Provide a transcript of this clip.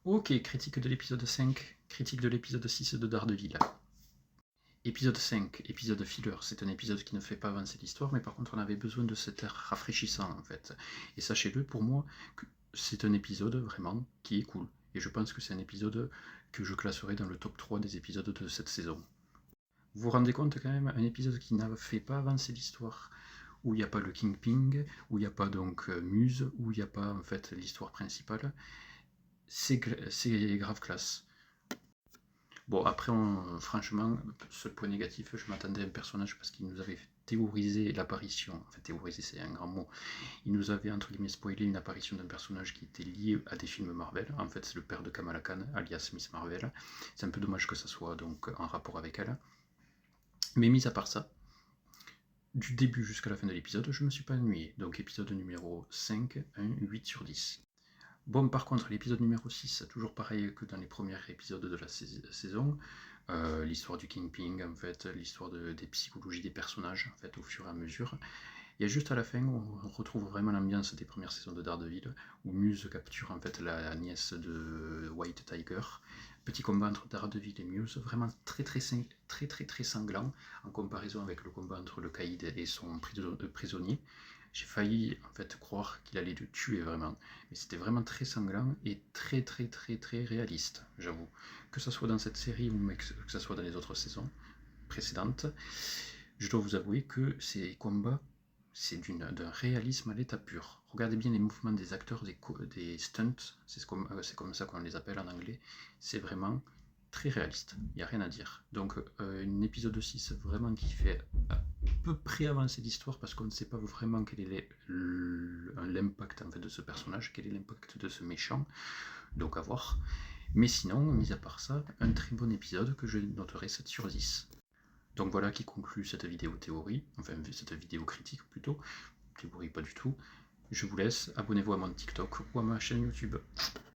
Ok, critique de l'épisode 5, critique de l'épisode 6 de Daredevil. Épisode 5, épisode filler, c'est un épisode qui ne fait pas avancer l'histoire, mais par contre on avait besoin de cet air rafraîchissant en fait. Et sachez-le, pour moi, c'est un épisode vraiment qui est cool. Et je pense que c'est un épisode que je classerai dans le top 3 des épisodes de cette saison. Vous vous rendez compte quand même, un épisode qui n'a fait pas avancer l'histoire, où il n'y a pas le Kingpin, où il n'y a pas donc Muse, où il n'y a pas en fait l'histoire principale, c'est grave classe. Bon, après, franchement, seul point négatif, je m'attendais à un personnage parce qu'il nous avait théorisé l'apparition, enfin théorisé c'est un grand mot, il nous avait entre guillemets spoilé une apparition d'un personnage qui était lié à des films Marvel, en fait c'est le père de Kamala Khan, alias Miss Marvel, c'est un peu dommage que ça soit donc en rapport avec elle, mais mis à part ça, du début jusqu'à la fin de l'épisode, je me suis pas ennuyé, donc épisode numéro 5, un 8 sur 10. Bon, par contre, l'épisode numéro 6, toujours pareil que dans les premiers épisodes de la saison, l'histoire du Kingpin, en fait, l'histoire des psychologies des personnages, en fait, au fur et à mesure. Il y a juste à la fin où on retrouve vraiment l'ambiance des premières saisons de Daredevil, où Muse capture en fait la nièce de White Tiger. Petit combat entre Daredevil et Muse, vraiment très sanglant, en comparaison avec le combat entre le Caïd et son prisonnier. J'ai failli en fait croire qu'il allait le tuer vraiment, mais c'était vraiment très sanglant et très réaliste, j'avoue. Que ce soit dans cette série ou que ce soit dans les autres saisons précédentes, je dois vous avouer que ces combats, c'est d'un réalisme à l'état pur. Regardez bien les mouvements des acteurs, des stunts, c'est comme ça qu'on les appelle en anglais. C'est vraiment très réaliste, il n'y a rien à dire. Donc un épisode 6 vraiment qui fait à peu près avancer l'histoire parce qu'on ne sait pas vraiment quel est l'impact en fait, de ce personnage, quel est l'impact de ce méchant, donc à voir. Mais sinon, mis à part ça, un très bon épisode que je noterai 7 sur 10. Donc voilà qui conclut cette vidéo théorie, enfin cette vidéo critique plutôt, théorie pas du tout. Je vous laisse, abonnez-vous à mon TikTok ou à ma chaîne YouTube.